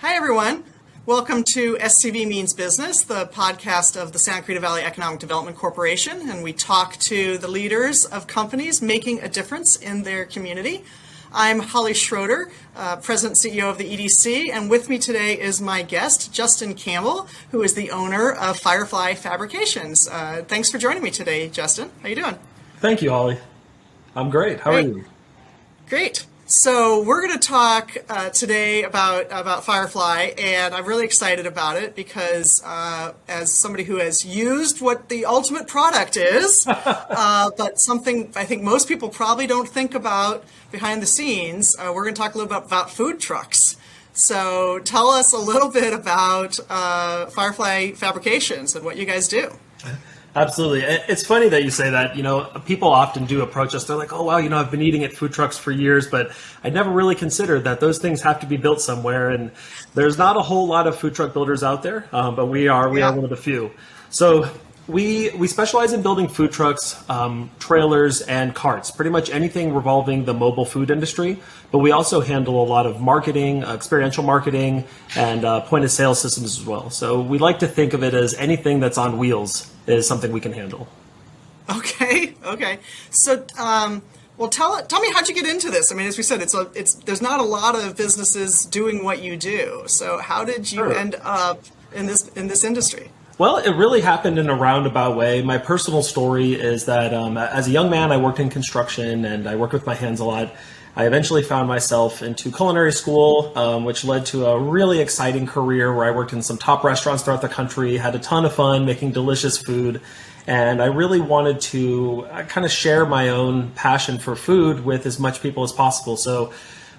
Hi, everyone. Welcome to SCV Means Business, the podcast of the Santa Clarita Valley Economic Development Corporation, and we talk to the leaders of companies making a difference in their community. I'm Holly Schroeder, President and CEO of the EDC, and with me today is my guest, Justin Campbell, who is the owner of Firefly Fabrications. Thanks for joining me today, Justin. How you doing? Thank you, Holly. I'm great. How are you? Great. So we're going to talk today about Firefly, and I'm really excited about it because as somebody who has used what the ultimate product is, but something I think most people probably don't think about behind the scenes, we're going to talk a little bit about food trucks. So tell us a little bit about Firefly Fabrications and what you guys do. Absolutely. It's funny that you say that. You know, people often do approach us. They're like, oh, wow, I've been eating at food trucks for years, but I never really considered that those things have to be built somewhere. And there's not a whole lot of food truck builders out there, but we are one of the few. So we specialize in building food trucks, trailers, and carts, pretty much anything revolving the mobile food industry. But we also handle a lot of marketing, experiential marketing, and point of sale systems as well. So we like to think of it as anything that's on wheels is something we can handle. Okay. So, well, tell me how'd you get into this? I mean, as we said, there's not a lot of businesses doing what you do. So, how did you end up in this industry? Well, it really happened in a roundabout way. My personal story is that as a young man, I worked in construction and I worked with my hands a lot. I eventually found myself into culinary school, which led to a really exciting career where I worked in some top restaurants throughout the country, had a ton of fun making delicious food, and I really wanted to kind of share my own passion for food with as much people as possible. So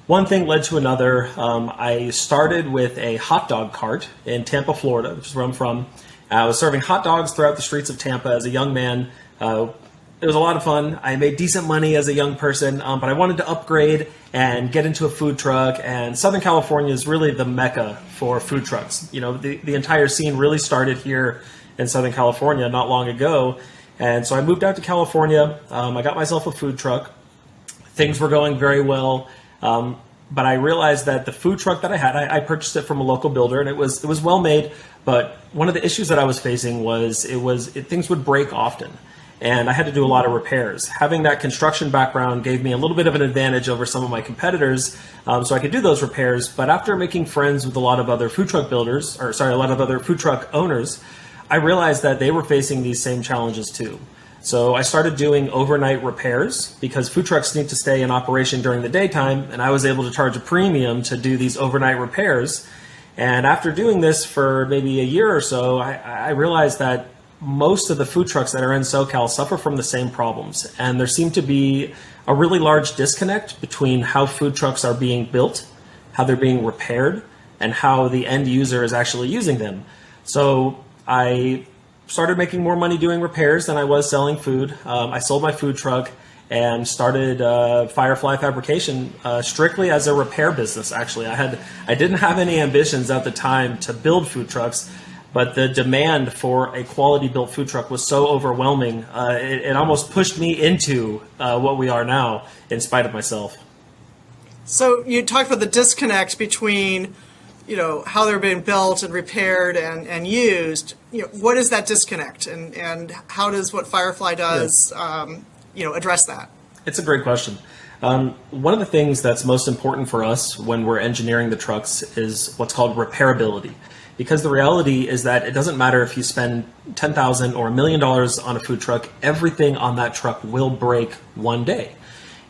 one thing led to another. I started with a hot dog cart in Tampa, Florida, which is where I'm from. I was serving hot dogs throughout the streets of Tampa as a young man. It was a lot of fun. I made decent money as a young person, but I wanted to upgrade and get into a food truck. And Southern California is really the mecca for food trucks. You know, the entire scene really started here in Southern California not long ago. And so I moved out to California. I got myself a food truck. Things were going very well. But I realized that the food truck that I had, I purchased it from a local builder, and it was well made. But one of the issues that I was facing was things would break often. And I had to do a lot of repairs. Having that construction background gave me a little bit of an advantage over some of my competitors, so I could do those repairs. But after making friends with a lot of other food truck food truck owners, I realized that they were facing these same challenges too. So I started doing overnight repairs because food trucks need to stay in operation during the daytime, and I was able to charge a premium to do these overnight repairs. And after doing this for maybe a year or so, I realized that most of the food trucks that are in SoCal suffer from the same problems. And there seemed to be a really large disconnect between how food trucks are being built, how they're being repaired, and how the end user is actually using them. So I started making more money doing repairs than I was selling food. I sold my food truck and started Firefly Fabrication strictly as a repair business. Actually, I didn't have any ambitions at the time to build food trucks, but the demand for a quality built food truck was so overwhelming, it almost pushed me into what we are now, in spite of myself. So you talked about the disconnect between, how they're being built and repaired and used. What is that disconnect, and how does what Firefly does, address that? It's a great question. One of the things that's most important for us when we're engineering the trucks is what's called repairability. Because the reality is that it doesn't matter if you spend $10,000 or $1 million on a food truck, everything on that truck will break one day.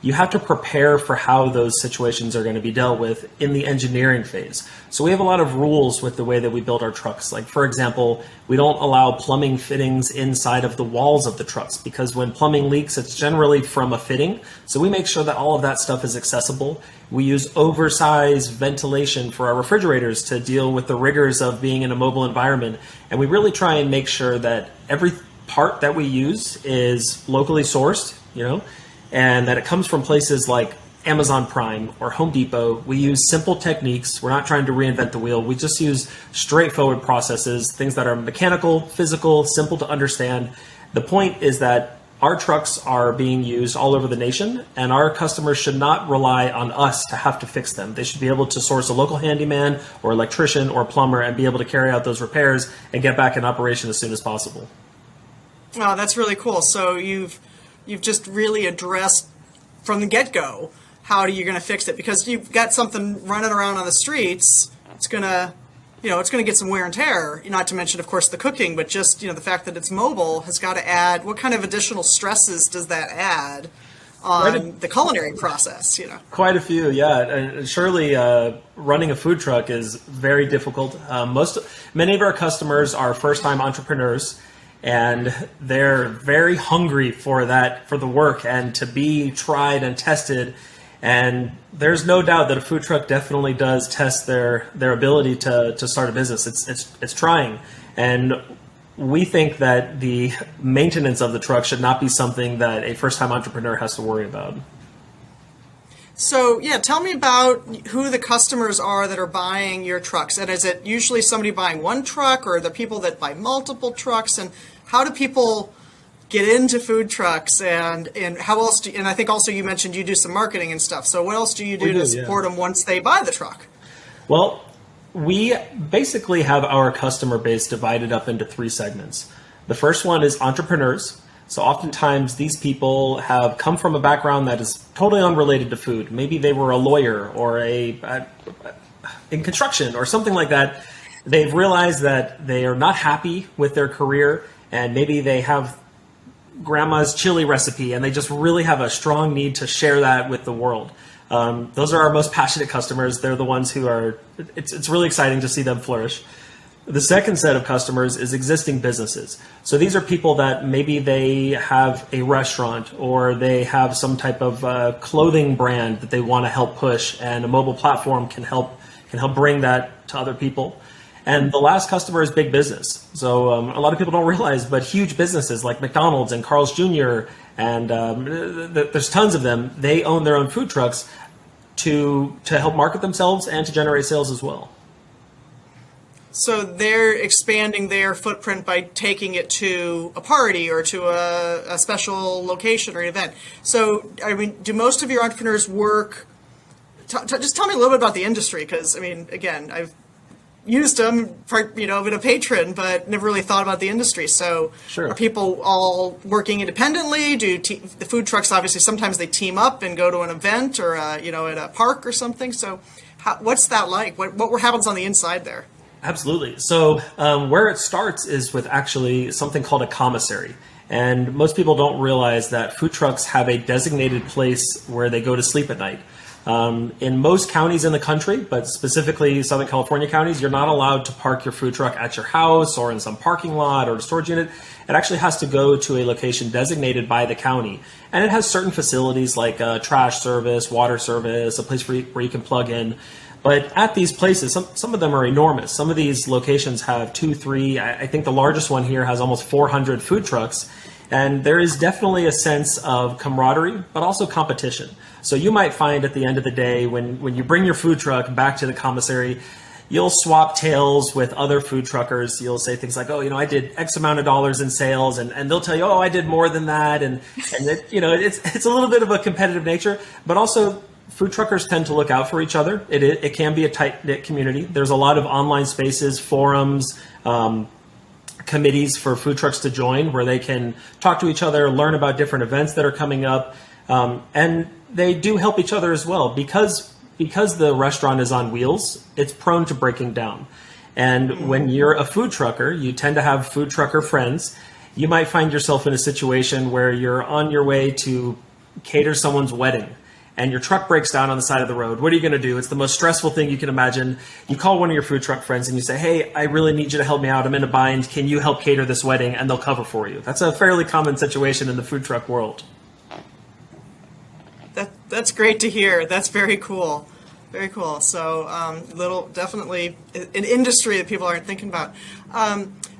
You have to prepare for how those situations are going to be dealt with in the engineering phase. So we have a lot of rules with the way that we build our trucks. Like, for example, we don't allow plumbing fittings inside of the walls of the trucks because when plumbing leaks, it's generally from a fitting. So we make sure that all of that stuff is accessible. We use oversized ventilation for our refrigerators to deal with the rigors of being in a mobile environment. And we really try and make sure that every part that we use is locally sourced, and that it comes from places like Amazon Prime or Home Depot. We use simple techniques. We're not trying to reinvent the wheel. We just use straightforward processes, things that are mechanical, physical, simple to understand. The point is that our trucks are being used all over the nation, and our customers should not rely on us to have to fix them. They should be able to source a local handyman or electrician or plumber and be able to carry out those repairs and get back in operation as soon as possible. Oh, that's really cool. So you've just really addressed from the get-go how you're going to fix it, because you've got something running around on the streets. It's going to get some wear and tear, not to mention, of course, the cooking, but just, the fact that it's mobile has got to add, what kind of additional stresses does that add on the culinary process, Quite a few, yeah. And surely running a food truck is very difficult. Many of our customers are first-time entrepreneurs, and they're very hungry for the work and to be tried and tested. And there's no doubt that a food truck definitely does test their ability to start a business. It's trying. And we think that the maintenance of the truck should not be something that a first-time entrepreneur has to worry about. So, tell me about who the customers are that are buying your trucks. And is it usually somebody buying one truck, or the people that buy multiple trucks? And how do people get into food trucks, and how else and I think also you mentioned you do some marketing and stuff. So what else do you do to support them once they buy the truck? Well, we basically have our customer base divided up into 3 segments. The first one is entrepreneurs. So oftentimes these people have come from a background that is totally unrelated to food. Maybe they were a lawyer or in construction or something like that. They've realized that they are not happy with their career, and maybe they have grandma's chili recipe and they just really have a strong need to share that with the world. Those are our most passionate customers. They're the ones who are, it's really exciting to see them flourish. The second set of customers is existing businesses. So these are people that maybe they have a restaurant, or they have some type of clothing brand that they want to help push, and a mobile platform can help bring that to other people. And the last customer is big business. So a lot of people don't realize, but huge businesses like McDonald's and Carl's Jr. and there's tons of them. They own their own food trucks to help market themselves and to generate sales as well. So they're expanding their footprint by taking it to a party or to a special location or an event. So, do most of your entrepreneurs work? Just tell me a little bit about the industry, because, again, I've used them, been a patron, but never really thought about the industry. So Sure. Are people all working independently? The food trucks, obviously, sometimes they team up and go to an event or, at a park or something. So what's that like? What happens on the inside there? Absolutely. So where it starts is with actually something called a commissary. And most people don't realize that food trucks have a designated place where they go to sleep at night. In most counties in the country, but specifically Southern California counties, you're not allowed to park your food truck at your house or in some parking lot or a storage unit. It actually has to go to a location designated by the county. And it has certain facilities like trash service, water service, a place where you can plug in. But at these places, some of them are enormous. Some of these locations have 2, 3, I think the largest one here has almost 400 food trucks. And there is definitely a sense of camaraderie, but also competition. So you might find at the end of the day, when you bring your food truck back to the commissary, you'll swap tales with other food truckers. You'll say things like, I did X amount of dollars in sales, and they'll tell you, I did more than that. And it's a little bit of a competitive nature, but also food truckers tend to look out for each other. It can be a tight-knit community. There's a lot of online spaces, forums, committees for food trucks to join where they can talk to each other, learn about different events that are coming up, and they do help each other as well. Because the restaurant is on wheels, it's prone to breaking down. And when you're a food trucker, you tend to have food trucker friends. You might find yourself in a situation where you're on your way to cater someone's wedding, and your truck breaks down on the side of the road. What are you going to do? It's the most stressful thing you can imagine. You call one of your food truck friends and you say, hey, I really need you to help me out. I'm in a bind. Can you help cater this wedding? And they'll cover for you. That's a fairly common situation in the food truck world. That's great to hear. That's very cool. Very cool. So definitely an industry that people aren't thinking about.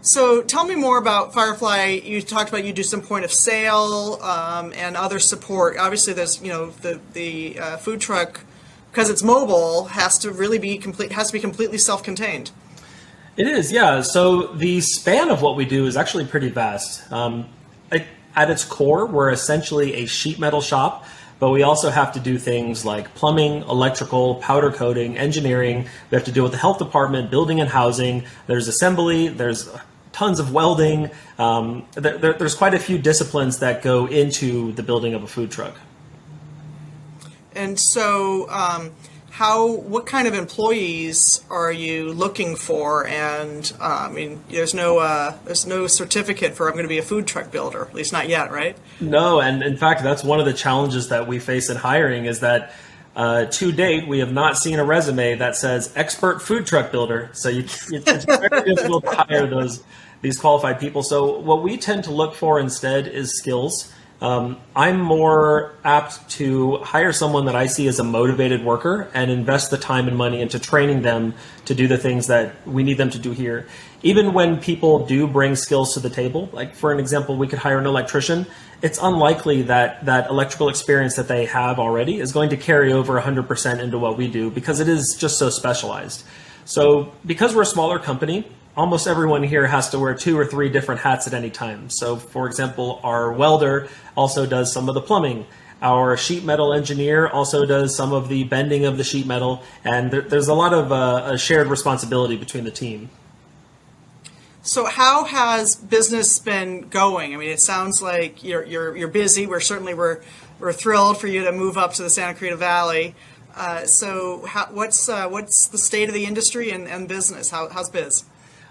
So tell me more about Firefly. You talked about you do some point of sale and other support. Obviously, there's the food truck, because it's mobile, has to be completely self-contained. It is, yeah. So the span of what we do is actually pretty vast. at its core, we're essentially a sheet metal shop, but we also have to do things like plumbing, electrical, powder coating, engineering. We have to deal with the health department, building and housing. There's assembly, there's tons of welding. There's quite a few disciplines that go into the building of a food truck. And so, what kind of employees are you looking for? And I mean, there's no certificate for I'm going to be a food truck builder, at least not yet, right? No, and in fact, that's one of the challenges that we face in hiring is that to date, we have not seen a resume that says expert food truck builder. So it's very difficult to hire these qualified people. So what we tend to look for instead is skills. I'm more apt to hire someone that I see as a motivated worker and invest the time and money into training them to do the things that we need them to do here. Even when people do bring skills to the table, like for an example, we could hire an electrician. It's unlikely that that electrical experience that they have already is going to carry over 100% into what we do because it is just so specialized. So because we're a smaller company, almost everyone here has to wear 2 or 3 different hats at any time. So for example, our welder also does some of the plumbing. Our sheet metal engineer also does some of the bending of the sheet metal. And there's a lot of a shared responsibility between the team. So how has business been going? I mean, it sounds like you're busy. We're thrilled for you to move up to the Santa Clarita Valley. So what's the state of the industry and business? How's biz?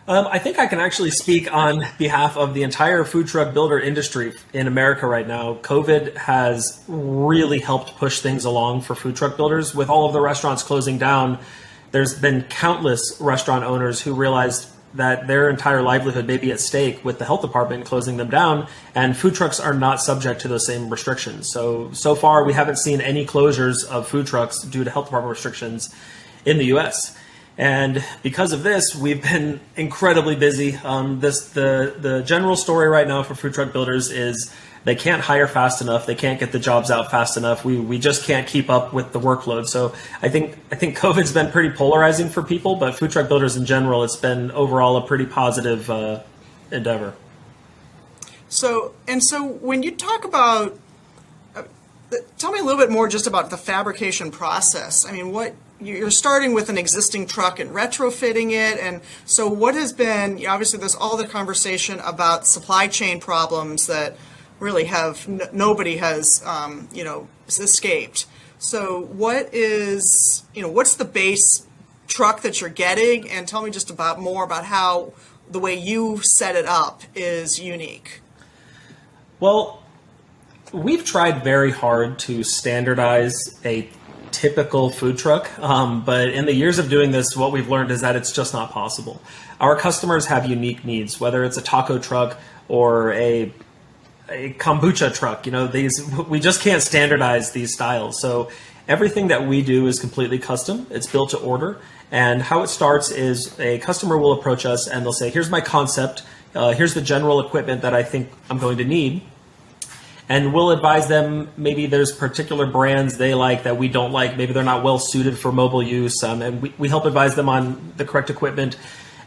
I think I can actually speak on behalf of the entire food truck builder industry in America right now. COVID has really helped push things along for food truck builders. With all of the restaurants closing down, there's been countless restaurant owners who realized that their entire livelihood may be at stake with the health department closing them down, and food trucks are not subject to those same restrictions. So far, we haven't seen any closures of food trucks due to health department restrictions in the U.S. And because of this, we've been incredibly busy. The general story right now for food truck builders is they can't hire fast enough. They can't get the jobs out fast enough. We just can't keep up with the workload. So I think COVID's been pretty polarizing for people, but food truck builders in general, it's been overall a pretty positive endeavor. So when you talk about, tell me a little bit more just about the fabrication process. I mean, you're starting with an existing truck and retrofitting it, and so what has been, obviously there's all the conversation about supply chain problems that really nobody has escaped. So what's the base truck that you're getting, and tell me just more about how the way you set it up is unique. Well, we've tried very hard to standardize a typical food truck, but in the years of doing this, what we've learned is that it's just not possible. Our customers have unique needs, whether it's a taco truck or a kombucha truck. We just can't standardize these styles. So everything that we do is completely custom. It's built to order. And how it starts is a customer will approach us and they'll say, here's my concept. Here's the general equipment that I think I'm going to need. And we'll advise them, maybe there's particular brands they like that we don't like. Maybe they're not well suited for mobile use. And we help advise them on the correct equipment.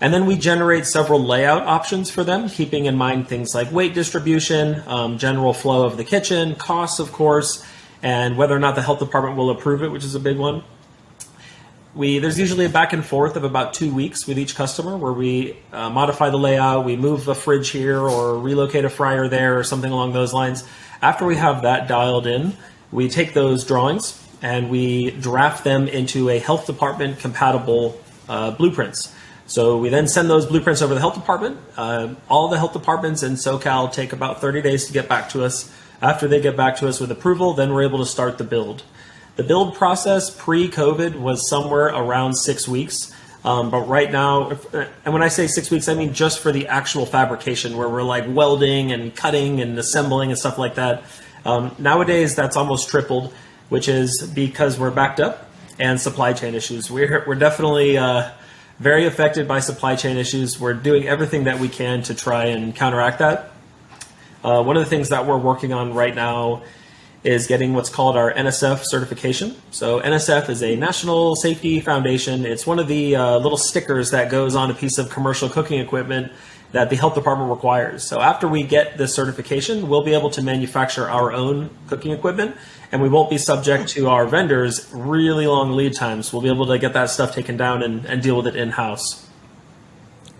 And then we generate several layout options for them, keeping in mind things like weight distribution, general flow of the kitchen, costs, of course, and whether or not the health department will approve it, which is a big one. There's usually a back and forth of about 2 weeks with each customer where we modify the layout, we move a fridge here or relocate a fryer there or something along those lines. After we have that dialed in, we take those drawings and we draft them into a health department compatible blueprints. So we then send those blueprints over to the health department. All the health departments in SoCal take about 30 days to get back to us. After they get back to us with approval, then we're able to start the build. The build process pre-COVID was somewhere around 6 weeks. But right now, and when I say 6 weeks, I mean just for the actual fabrication where we're like welding and cutting and assembling and stuff like that. Nowadays, that's almost tripled, which is because we're backed up and supply chain issues. We're definitely very affected by supply chain issues. We're doing everything that we can to try and counteract that. One of the things that we're working on right now is getting what's called our NSF certification. So NSF is a National Safety Foundation. It's one of the little stickers that goes on a piece of commercial cooking equipment that the health department requires. So after we get this certification, we'll be able to manufacture our own cooking equipment, and we won't be subject to our vendors' really long lead times. We'll be able to get that stuff taken down and deal with it in-house.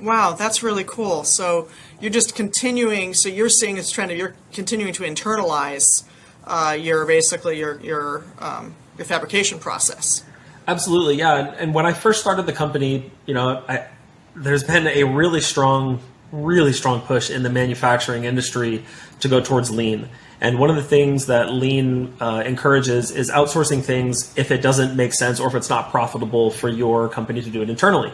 Wow, that's really cool. So you're just continuing, so you're seeing this trend of you're continuing to internalize your fabrication process. Absolutely, yeah. And when I first started the company, there's been a really strong push in the manufacturing industry to go towards lean. And one of the things that lean encourages is outsourcing things if it doesn't make sense or if it's not profitable for your company to do it internally.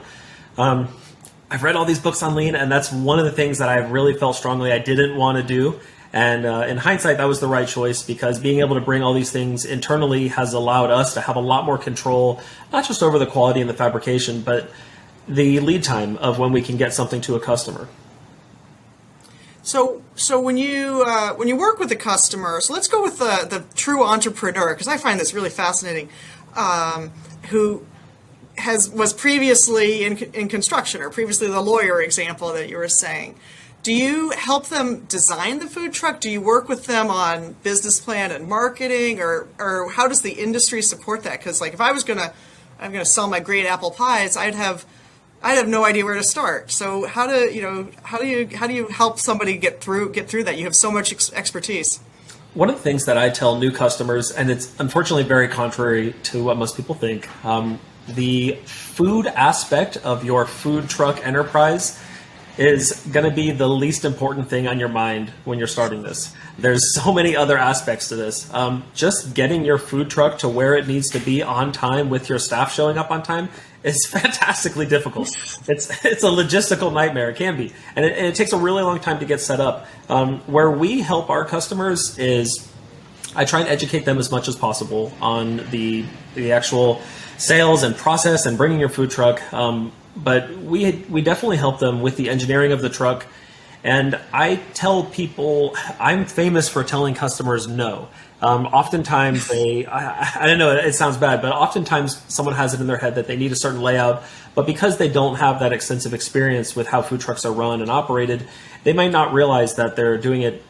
I've read all these books on lean, and that's one of the things that I've really felt strongly I didn't want to do. And in hindsight, that was the right choice, because being able to bring all these things internally has allowed us to have a lot more control, not just over the quality and the fabrication, but the lead time of when we can get something to a customer. So when you work with the customer, so let's go with the true entrepreneur, because I find this really fascinating, who was previously in construction, or previously the lawyer example that you were saying. Do you help them design the food truck? Do you work with them on business plan and marketing, or how does the industry support that? Because like if I'm gonna sell my great apple pies, I'd have no idea where to start. So how do you help somebody get through that? You have so much expertise. One of the things that I tell new customers, and it's unfortunately very contrary to what most people think, the food aspect of your food truck enterprise is going to be the least important thing on your mind when you're starting this. There's so many other aspects to this. Just getting your food truck to where it needs to be on time with your staff showing up on time is fantastically difficult. It's a logistical nightmare. It can be. And it takes a really long time to get set up. Where we help our customers is I try and educate them as much as possible on the actual sales and process and bringing your food truck. But we definitely help them with the engineering of the truck. And I tell people, I'm famous for telling customers no. Oftentimes I don't know, it sounds bad, but oftentimes someone has it in their head that they need a certain layout, but because they don't have that extensive experience with how food trucks are run and operated, they might not realize that they're doing it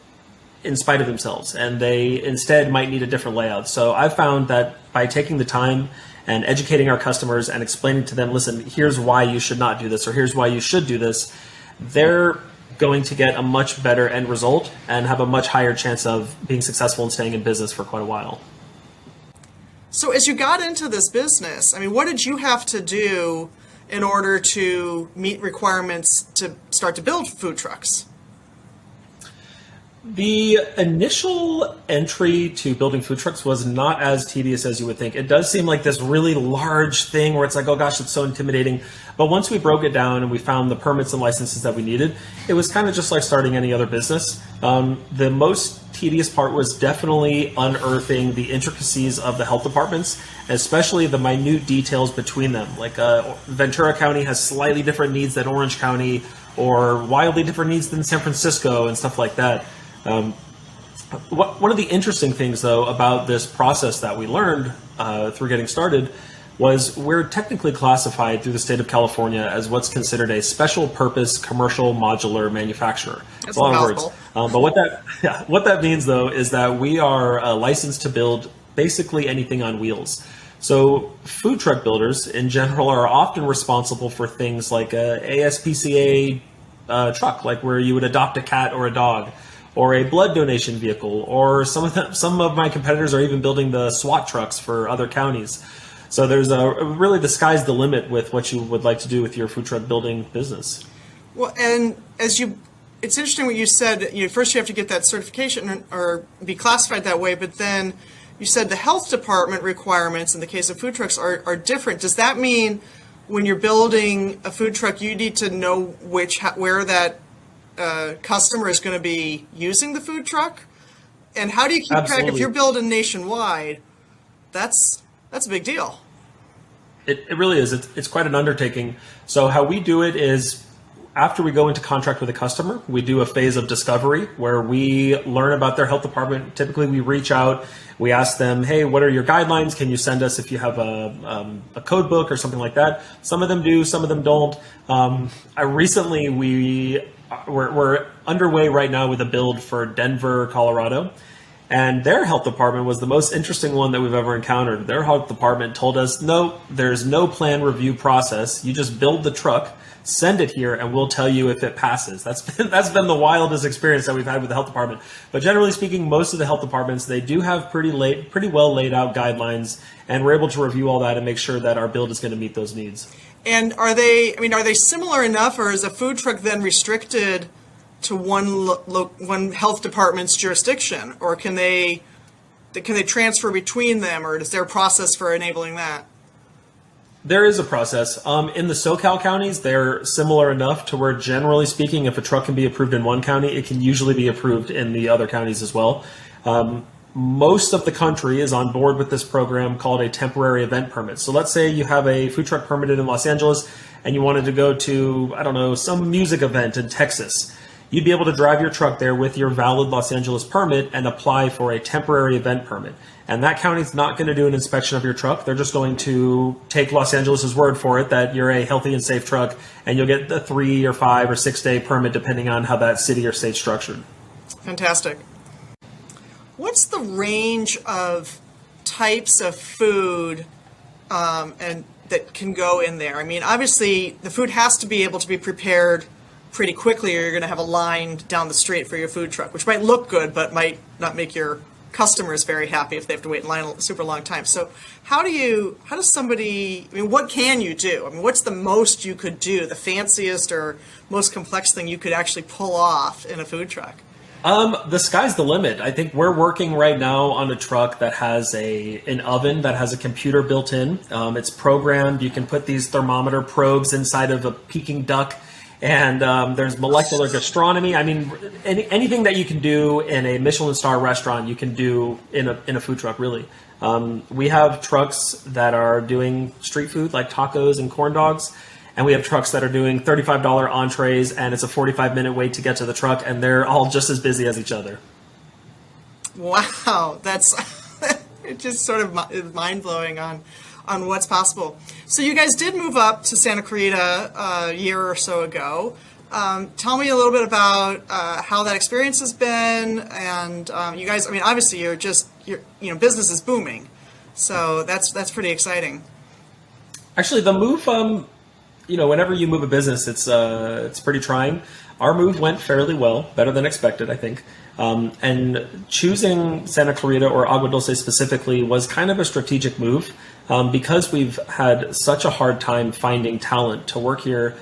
in spite of themselves, and they instead might need a different layout. So I've found that by taking the time and educating our customers and explaining to them, listen, here's why you should not do this, or here's why you should do this, they're going to get a much better end result and have a much higher chance of being successful and staying in business for quite a while. So as you got into this business, I mean, what did you have to do in order to meet requirements to start to build food trucks? The initial entry to building food trucks was not as tedious as you would think. It does seem like this really large thing where it's like, oh gosh, it's so intimidating. But once we broke it down and we found the permits and licenses that we needed, it was kind of just like starting any other business. The most tedious part was definitely unearthing the intricacies of the health departments, especially the minute details between them. Like Ventura County has slightly different needs than Orange County, or wildly different needs than San Francisco and stuff like that. One of the interesting things, though, about this process that we learned through getting started was we're technically classified through the state of California as what's considered a special purpose commercial modular manufacturer. That's a lot of words. But what that means, though, is that we are licensed to build basically anything on wheels. So food truck builders in general are often responsible for things like a ASPCA truck, like where you would adopt a cat or a dog, or a blood donation vehicle, or some of my competitors are even building the SWAT trucks for other counties. So there's really the sky's the limit with what you would like to do with your food truck building business. Well, and it's interesting what you said. First you have to get that certification or be classified that way, but then you said the health department requirements in the case of food trucks are different. Does that mean when you're building a food truck, you need to know where that customer is going to be using the food truck? And how do you keep track? If you're building nationwide, that's a big deal. It really is. It's quite an undertaking. So how we do it is after we go into contract with a customer, we do a phase of discovery where we learn about their health department. Typically, we reach out, we ask them, hey, what are your guidelines? Can you send us if you have a code book or something like that? Some of them do, some of them don't. We're underway right now with a build for Denver, Colorado. And their health department was the most interesting one that we've ever encountered. Their health department told us, no, there's no plan review process. You just build the truck, send it here, and we'll tell you if it passes. That's been the wildest experience that we've had with the health department. But generally speaking, most of the health departments, they do have pretty well laid out guidelines, and we're able to review all that and make sure that our build is going to meet those needs. And are they similar enough, or is a food truck then restricted to one health department's jurisdiction, or can they transfer between them, or is there a process for enabling that? There is a process. In the SoCal counties, they're similar enough to where, generally speaking, if a truck can be approved in one county, it can usually be approved in the other counties as well. Most of the country is on board with this program called a temporary event permit. So let's say you have a food truck permitted in Los Angeles and you wanted to go to, I don't know, some music event in Texas. You'd be able to drive your truck there with your valid Los Angeles permit and apply for a temporary event permit. And that county's not going to do an inspection of your truck. They're just going to take Los Angeles' word for it that you're a healthy and safe truck, and you'll get the 3 or 5 or 6 day permit depending on how that city or state's structured. Fantastic. What's the range of types of food and that can go in there? I mean, obviously, the food has to be able to be prepared pretty quickly, or you're going to have a line down the street for your food truck, which might look good, but might not make your customers very happy if they have to wait in line a super long time. So how does somebody, I mean, what can you do? I mean, what's the most you could do, the fanciest or most complex thing you could actually pull off in a food truck? The sky's the limit. I think we're working right now on a truck that has an oven that has a computer built in. It's programmed. You can put these thermometer probes inside of a Peking duck, and there's molecular gastronomy. I mean, anything that you can do in a Michelin star restaurant, you can do in a food truck, really. We have trucks that are doing street food like tacos and corn dogs. And we have trucks that are doing $35 entrees, and it's a 45-minute wait to get to the truck, and they're all just as busy as each other. Wow, that's it. Just sort of mind-blowing on what's possible. So you guys did move up to Santa Clarita a year or so ago. Tell me a little bit about how that experience has been, and you guys. I mean, obviously, your business is booming, so that's pretty exciting. Actually, the move. Whenever you move a business, it's pretty trying. Our move went fairly well, better than expected, I think. And choosing Santa Clarita or Agua Dulce specifically was kind of a strategic move because we've had such a hard time finding talent to work here.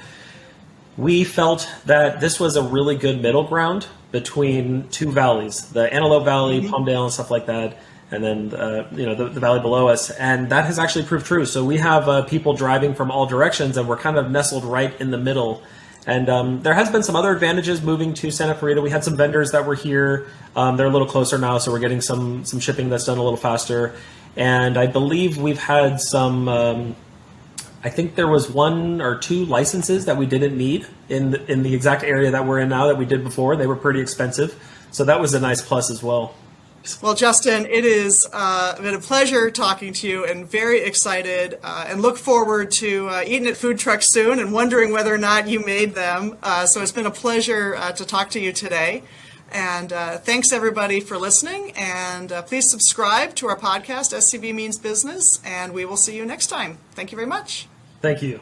We felt that this was a really good middle ground between two valleys, the Antelope Valley, Palmdale, and stuff like that. And then, the valley below us. And that has actually proved true. So we have people driving from all directions, and we're kind of nestled right in the middle. And there has been some other advantages moving to Santa Clarita. We had some vendors that were here. They're a little closer now, so we're getting some shipping that's done a little faster. And I believe we've had some, I think there was 1 or 2 licenses that we didn't need in the exact area that we're in now that we did before. They were pretty expensive. So that was a nice plus as well. Well, Justin, it has been a pleasure talking to you, and very excited and look forward to eating at food trucks soon and wondering whether or not you made them. So it's been a pleasure to talk to you today. And thanks, everybody, for listening. And please subscribe to our podcast, SCB Means Business, and we will see you next time. Thank you very much. Thank you.